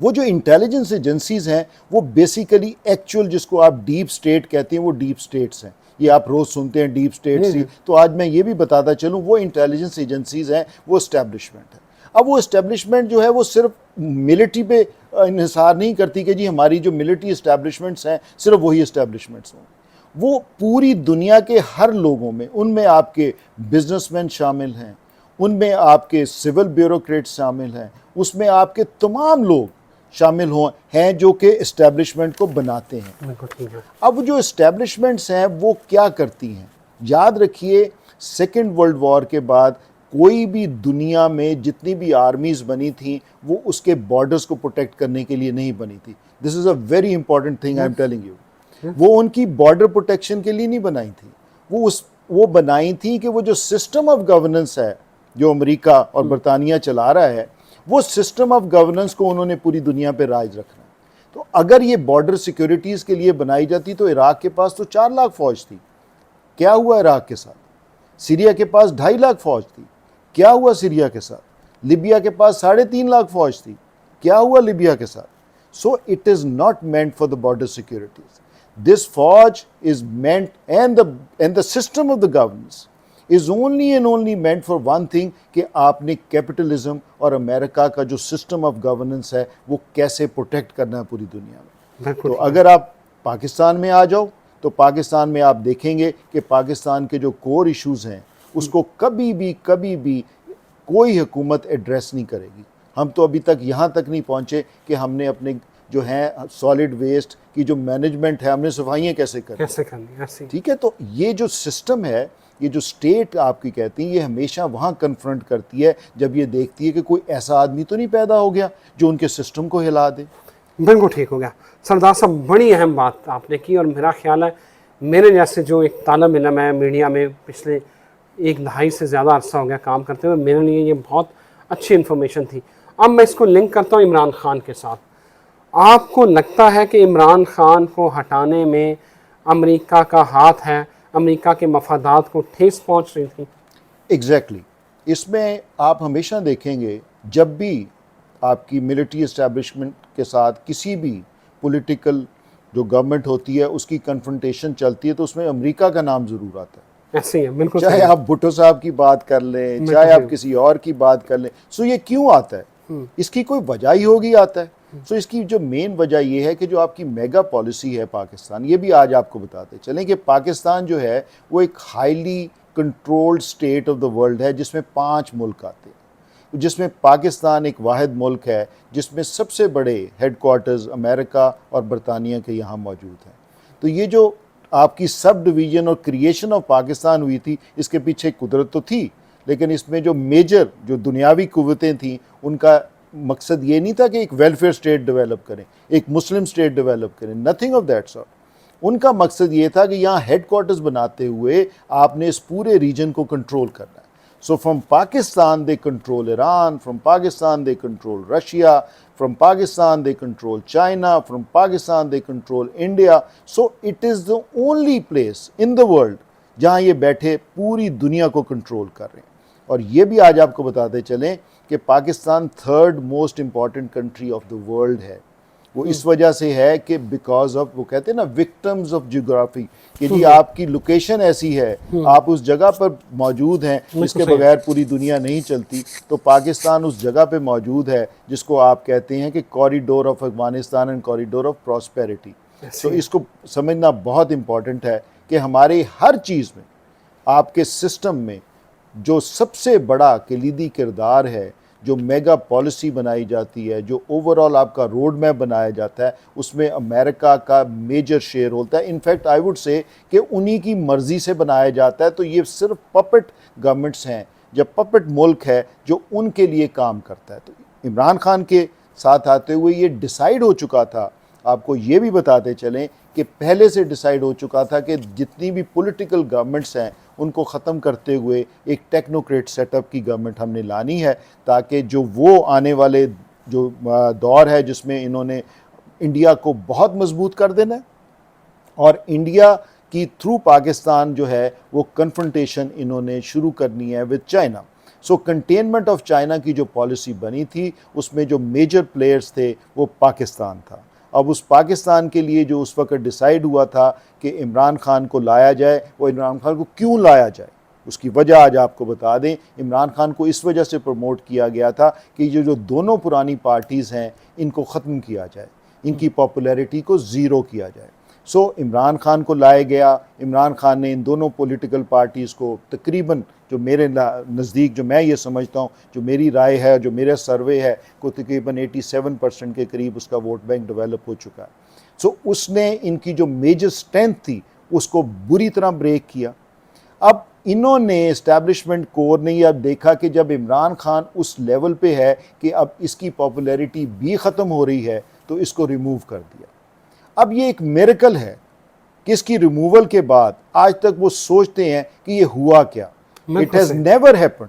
وہ جو intelligence agencies ہیں وہ بیسیکلی ایکچوئل جس کو آپ ڈیپ اسٹیٹ کہتے ہیں وہ ڈیپ اسٹیٹس ہیں. یہ آپ روز سنتے ہیں ڈیپ اسٹیٹس ہی, تو آج میں یہ بھی بتاتا چلوں وہ انٹیلیجنس ایجنسیز ہیں, وہ اسٹیبلشمنٹ ہے. اب وہ اسٹیبلشمنٹ جو ہے وہ صرف ملٹری پہ انحصار نہیں کرتی کہ جی ہماری جو ملٹری اسٹیبلشمنٹس ہیں صرف وہی اسٹیبلشمنٹس ہوں. وہ پوری دنیا کے ہر لوگوں میں, ان میں آپ کے بزنس مین شامل ہیں, ان میں آپ کے سول بیوروکریٹس شامل ہیں, اس میں آپ کے تمام لوگ شامل ہیں جو کہ اسٹیبلشمنٹ کو بناتے ہیں. اب جو اسٹیبلشمنٹس ہیں وہ کیا کرتی ہیں؟ یاد رکھیے سیکنڈ ورلڈ وار کے بعد کوئی بھی دنیا میں جتنی بھی آرمیز بنی تھیں وہ اس کے بارڈرز کو پروٹیکٹ کرنے کے لیے نہیں بنی تھی. This is a very important thing I am telling you. وہ ان کی بارڈر پروٹیکشن کے لیے نہیں بنائی تھی, وہ بنائی تھی کہ وہ جو سسٹم آف گورننس ہے جو امریکہ اور برطانیہ چلا رہا ہے وہ سسٹم آف گورننس کو انہوں نے پوری دنیا پہ رائج رکھنا. تو اگر یہ بارڈر سیکیورٹیز کے لیے بنائی جاتی تو عراق کے پاس تو 4 لاکھ فوج تھی. کیا ہوا عراق کے ساتھ؟ سیریا کے پاس 2.5 لاکھ فوج تھی. کیا ہوا سیریا کے ساتھ؟ لیبیا کے پاس 3.5 لاکھ فوج تھی. کیا ہوا لیبیا کے ساتھ؟ So it is not meant for the border securities. This فوج is meant and the system of the governance is only and only meant for one thing کہ آپ نے کیپٹلزم اور امریکہ کا جو سسٹم آف گورننس ہے وہ کیسے پروٹیکٹ کرنا ہے پوری دنیا میں. تو اگر آپ پاکستان میں آ جاؤ تو پاکستان میں آپ دیکھیں گے کہ پاکستان کے جو کور ایشوز ہیں اس کو کبھی بھی کوئی حکومت ایڈریس نہیں کرے گی. ہم تو ابھی تک یہاں تک نہیں پہنچے کہ ہم نے اپنے جو ہیں سالڈ ویسٹ کی جو مینجمنٹ ہے ہم نے صفائیاں کیسے کرنی. ٹھیک ہے, تو یہ جو سسٹم ہے, یہ جو اسٹیٹ آپ کی کہتی ہیں, یہ ہمیشہ وہاں کنفرنٹ کرتی ہے جب یہ دیکھتی ہے کہ کوئی ایسا آدمی تو نہیں پیدا ہو گیا جو ان کے سسٹم کو ہلا دے. بالکل ٹھیک ہو گیا. سردار صاحب بڑی اہم بات آپ نے کی, اور میرا خیال ہے میرے جیسے جو ایک طالب علم ہے میڈیا میں پچھلے 1 دہائی سے زیادہ عرصہ ہو گیا کام کرتے ہوئے, میرے لیے یہ بہت اچھی انفارمیشن تھی. اب میں اس کو لنک کرتا ہوں عمران خان کے ساتھ. آپ کو لگتا ہے کہ عمران خان کو ہٹانے میں امریکہ کا ہاتھ ہے, امریکہ کے مفادات کو ٹھیس پہنچ رہی تھی؟ ایگزیکٹلی. اس میں آپ ہمیشہ دیکھیں گے جب بھی آپ کی ملٹری اسٹیبلشمنٹ کے ساتھ کسی بھی پولیٹیکل جو گورنمنٹ ہوتی ہے اس کی کنفرنٹیشن چلتی ہے تو اس میں امریکہ کا نام ضرور آتا ہے. ایسے ہی ہے, بالکل. چاہے آپ بھٹو صاحب کی بات کر لیں, چاہے آپ کسی اور کی بات کر لیں. سو یہ کیوں آتا ہے؟ اس کی کوئی وجہ ہی ہوگی آتا ہے. سو اس کی جو مین وجہ یہ ہے کہ جو آپ کی میگا پالیسی ہے پاکستان, یہ بھی آج آپ کو بتاتے چلیں کہ پاکستان جو ہے وہ ایک highly controlled state of the world ہے جس میں 5 ملک آتے ہیں, جس میں پاکستان ایک واحد ملک ہے جس میں سب سے بڑے ہیڈ کوارٹرز امریکہ اور برطانیہ کے یہاں موجود ہیں. تو یہ جو آپ کی سب ڈویژن اور کریشن آف پاکستان ہوئی تھی اس کے پیچھے قدرت تو تھی, لیکن اس میں جو میجر جو دنیاوی قوتیں تھیں ان کا مقصد یہ نہیں تھا کہ ایک ویلفیئر اسٹیٹ ڈیولپ کریں, ایک مسلم اسٹیٹ ڈیولپ کریں, نتھنگ آف دیٹ سارٹ. ان کا مقصد یہ تھا کہ یہاں ہیڈ کوارٹرز بناتے ہوئے آپ نے اس پورے ریجن کو کنٹرول کرنا ہے. So from Pakistan they control Iran, from Pakistan they control Russia, from Pakistan they control China, from Pakistan they control India. So it is the only place in the world جہاں یہ بیٹھے پوری دنیا کو کنٹرول کر رہے ہیں. اور یہ بھی آج آپ کو بتاتے چلیں کہ Pakistan 3rd most important country of the world ہے. وہ اس وجہ سے ہے کہ بیکاز آف, وہ کہتے ہیں نا وکٹمز آف جیوگرافی, کہ جی آپ کی لوکیشن ایسی ہے, آپ اس جگہ پر موجود ہیں جس کے بغیر پوری دنیا نہیں چلتی. تو پاکستان اس جگہ پہ موجود ہے جس کو آپ کہتے ہیں کہ corridor of Afghanistan and corridor of prosperity. تو اس کو سمجھنا بہت امپورٹنٹ ہے کہ ہمارے ہر چیز میں آپ کے سسٹم میں جو سب سے بڑا کلیدی کردار ہے, جو میگا پالیسی بنائی جاتی ہے, جو اوورال آپ کا روڈ میپ بنایا جاتا ہے, اس میں امریکہ کا میجر شیئر ہوتا ہے. انفیکٹ آئی وڈ سے کہ انہی کی مرضی سے بنایا جاتا ہے. تو یہ صرف پپٹ گورنمنٹس ہیں, جب پپٹ ملک ہے جو ان کے لیے کام کرتا ہے. تو عمران خان کے ساتھ آتے ہوئے یہ ڈیسائیڈ ہو چکا تھا, آپ کو یہ بھی بتاتے چلیں کہ پہلے سے ڈیسائیڈ ہو چکا تھا کہ جتنی بھی پولیٹیکل گورنمنٹس ہیں ان کو ختم کرتے ہوئے ایک ٹیکنوکریٹ سیٹ اپ کی گورنمنٹ ہم نے لانی ہے, تاکہ جو وہ آنے والے جو دور ہے جس میں انہوں نے انڈیا کو بہت مضبوط کر دینا ہے, اور انڈیا کی تھرو پاکستان جو ہے وہ کنفرنٹیشن انہوں نے شروع کرنی ہے with China. So containment of China کی جو پالیسی بنی تھی اس میں جو میجر پلیئرز تھے وہ پاکستان تھا. اب اس پاکستان کے لیے جو اس وقت ڈیسائیڈ ہوا تھا کہ عمران خان کو لایا جائے, وہ عمران خان کو کیوں لایا جائے, اس کی وجہ آج آپ کو بتا دیں. عمران خان کو اس وجہ سے پروموٹ کیا گیا تھا کہ یہ جو دونوں پرانی پارٹیز ہیں ان کو ختم کیا جائے, ان کی پاپولیرٹی کو زیرو کیا جائے. سو عمران خان کو لایا گیا. عمران خان نے ان دونوں پولیٹیکل پارٹیز کو تقریباً, جو میرے نزدیک, جو میں یہ سمجھتا ہوں, جو میری رائے ہے, جو میرا سروے ہے, کو تقریباً 87% کے قریب اس کا ووٹ بینک ڈیولپ ہو چکا ہے. سو اس نے ان کی جو میجر اسٹرینتھ تھی اس کو بری طرح بریک کیا. اب انہوں نے اسٹیبلشمنٹ کور نے یہ اب دیکھا کہ جب عمران خان اس لیول پہ ہے کہ اب اس کی پاپولیرٹی بھی ختم ہو رہی ہے تو اس کو ریموو کر دیا. اب یہ ایک میریکل ہے کہ اس کی ریموول کے بعد آج تک وہ سوچتے ہیں کہ یہ ہوا کیا. It has never happened.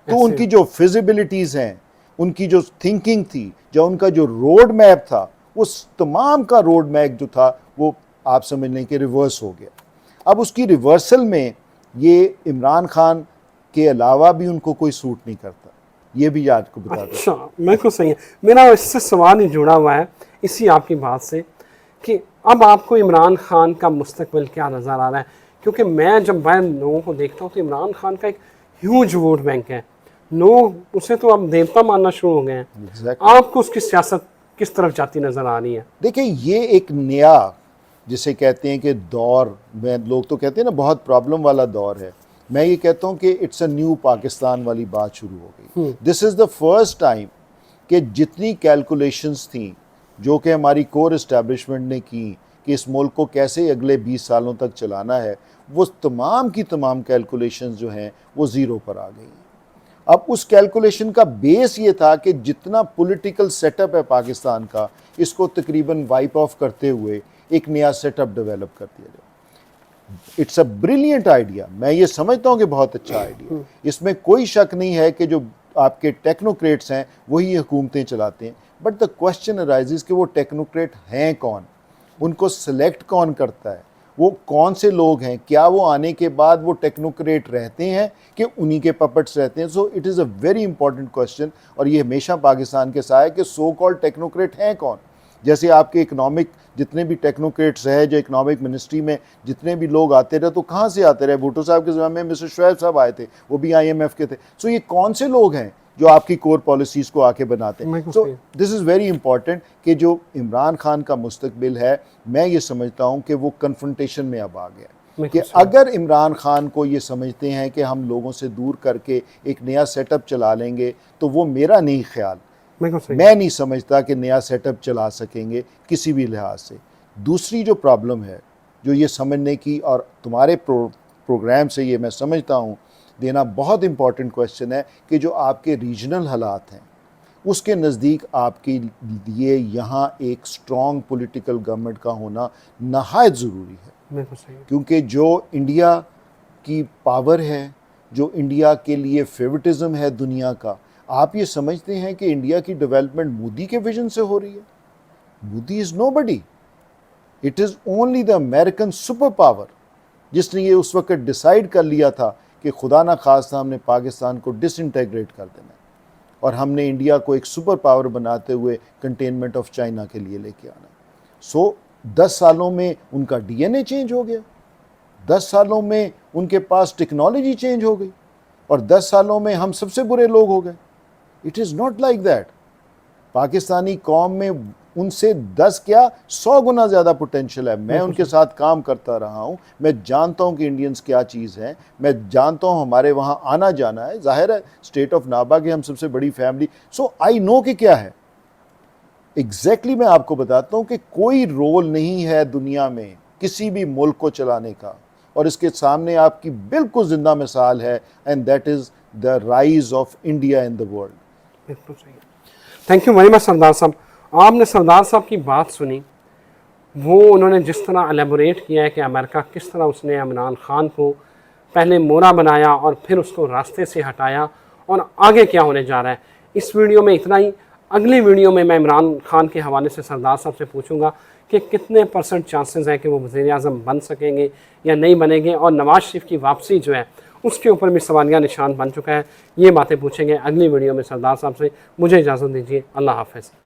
تو ان کی جو فیزیبلٹیز ہیں, ان کی جو تھنکنگ تھی, جو ان کا جو روڈ میپ تھا, اس تمام کا روڈ میپ جو تھا وہ آپ سمجھ لیں کہ ریورس ہو گیا. اب اس کی ریورسل میں یہ عمران خان کے علاوہ بھی ان کو کوئی سوٹ نہیں کرتا. یہ بھی آج کو بتا دیں. اچھا, بالکل صحیح ہے. میرا اس سے سوال ہی جڑا ہوا ہے اسی آپ کی بات سے کہ اب آپ کو عمران خان کا مستقبل کیا نظر آ رہا ہے, کیونکہ میں جب باہر لوگوں کو دیکھتا ہوں تو عمران خان کا ایک ہیوج ووٹ بینک ہے, لوگ اسے تو اب دیوتا ماننا شروع ہو گئے ہیں. آپ کو اس کی سیاست کس طرف جاتی نظر آ رہی ہے؟ دیکھیں, یہ ایک نیا جسے کہتے ہیں کہ دور, میں لوگ تو کہتے ہیں نا بہت پرابلم والا دور ہے, میں یہ کہتا ہوں کہ اٹس اے نیو پاکستان والی بات شروع ہو گئی. دس از دا فرسٹ ٹائم کہ جتنی کیلکولیشنز تھیں جو کہ ہماری کور اسٹیبلشمنٹ نے کی کہ اس ملک کو کیسے اگلے 20 سالوں تک چلانا ہے, وہ تمام کی تمام کیلکولیشنز جو ہیں وہ زیرو پر آ گئی ہیں. اب اس کیلکولیشن کا بیس یہ تھا کہ جتنا پولیٹیکل سیٹ اپ ہے پاکستان کا, اس کو تقریباً وائپ آف کرتے ہوئے ایک نیا سیٹ اپ ڈیولپ کر دیا جائے. It's a brilliant idea. میں یہ سمجھتا ہوں کہ بہت اچھا آئیڈیا, اس میں کوئی شک نہیں ہے کہ جو آپ کے ٹیکنوکریٹس ہیں وہی حکومتیں چلاتے ہیں. بٹ دا کوشچن ارائزز کہ وہ ٹیکنوکریٹ ہیں کون, ان کو سلیکٹ کون کرتا ہے, وہ کون سے لوگ ہیں, کیا وہ آنے کے بعد وہ ٹیکنوکریٹ رہتے ہیں کہ انہی کے پپٹس رہتے ہیں. So it is a very important question, اور یہ ہمیشہ پاکستان کے ساتھ ہے کہ سو کال ٹیکنوکریٹ ہیں کون. جیسے آپ کے اکنامک جتنے بھی ٹیکنوکریٹس رہے, جو اکنامک منسٹری میں جتنے بھی لوگ آتے رہے, تو کہاں سے آتے رہے؟ بھٹو صاحب کے زمانے میں مسٹر شعیب صاحب آئے تھے, وہ بھی IMF کے تھے. سو یہ کون سے لوگ ہیں جو آپ کی کور پالیسیز کو آ کے بناتے ہیں؟ سو دس از ویری امپورٹنٹ کہ جو عمران خان کا مستقبل ہے, میں یہ سمجھتا ہوں کہ وہ کنفرنٹیشن میں اب آ گیا. کہ اگر عمران خان کو یہ سمجھتے ہیں کہ ہم لوگوں سے دور کر کے ایک نیا سیٹ اپ چلا لیں گے, تو وہ میرا نہیں خیال, میں نہیں سمجھتا کہ نیا سیٹ اپ چلا سکیں گے کسی بھی لحاظ سے. دوسری جو پرابلم ہے, جو یہ سمجھنے کی, اور تمہارے پروگرام سے یہ میں سمجھتا ہوں دینا بہت امپورٹنٹ کویسچن ہے, کہ جو آپ کے ریجنل حالات ہیں اس کے نزدیک آپ کے لیے یہاں ایک سٹرونگ پولیٹیکل گورنمنٹ کا ہونا نہایت ضروری ہے. کیونکہ جو انڈیا کی پاور ہے, جو انڈیا کے لیے فیورٹزم ہے دنیا کا, آپ یہ سمجھتے ہیں کہ انڈیا کی ڈیولپمنٹ مودی کے ویژن سے ہو رہی ہے؟ Modi is nobody, it is only the American superpower جس نے یہ اس وقت ڈیسائیڈ کر لیا تھا کہ خدا نہ خواستہ ہم نے پاکستان کو ڈس انٹیگریٹ کر دینا ہے, اور ہم نے انڈیا کو ایک سپر پاور بناتے ہوئے کنٹینمنٹ آف چائنا کے لیے لے کے آنا. سو 10 سالوں میں ان کا DNA چینج ہو گیا, 10 سالوں میں ان کے پاس ٹیکنالوجی چینج ہو گئی, اور 10 سالوں میں ہم سب سے برے لوگ ہو گئے. It is not like that. Pakistani قوم میں ان سے 10 کیا 100 گنا زیادہ پوٹینشیل ہے. میں ان کے ساتھ کام کرتا رہا ہوں, میں جانتا ہوں کہ انڈینز کیا چیز ہیں, میں جانتا ہوں ہمارے وہاں آنا جانا ہے. ظاہر ہے اسٹیٹ آف نابا کی ہم سب سے بڑی فیملی, سو آئی نو کہ کیا ہے ایگزیکٹلی. میں آپ کو بتاتا ہوں کہ کوئی رول نہیں ہے دنیا میں کسی بھی ملک کو چلانے کا, اور اس کے سامنے آپ کی بالکل زندہ مثال ہے, and that is the rise of India in the world. بالکل صحیح. تھینک یو ویری مچ سردار صاحب. آپ نے سردار صاحب کی بات سنی, وہ انہوں نے جس طرح الیبوریٹ کیا ہے کہ امریکہ کس طرح اس نے عمران خان کو پہلے مورا بنایا اور پھر اس کو راستے سے ہٹایا, اور آگے کیا ہونے جا رہا ہے. اس ویڈیو میں اتنا ہی. اگلی ویڈیو میں عمران خان کے حوالے سے سردار صاحب سے پوچھوں گا کہ کتنے % چانسز ہیں کہ وہ وزیر اعظم بن سکیں گے یا نہیں بنیں گے, اور نواز شریف کی واپسی جو ہے اس کے اوپر بھی سوالیہ نشان بن چکا ہے. یہ باتیں پوچھیں گے اگلی ویڈیو میں سردار صاحب سے. مجھے اجازت دیجیے. اللہ حافظ.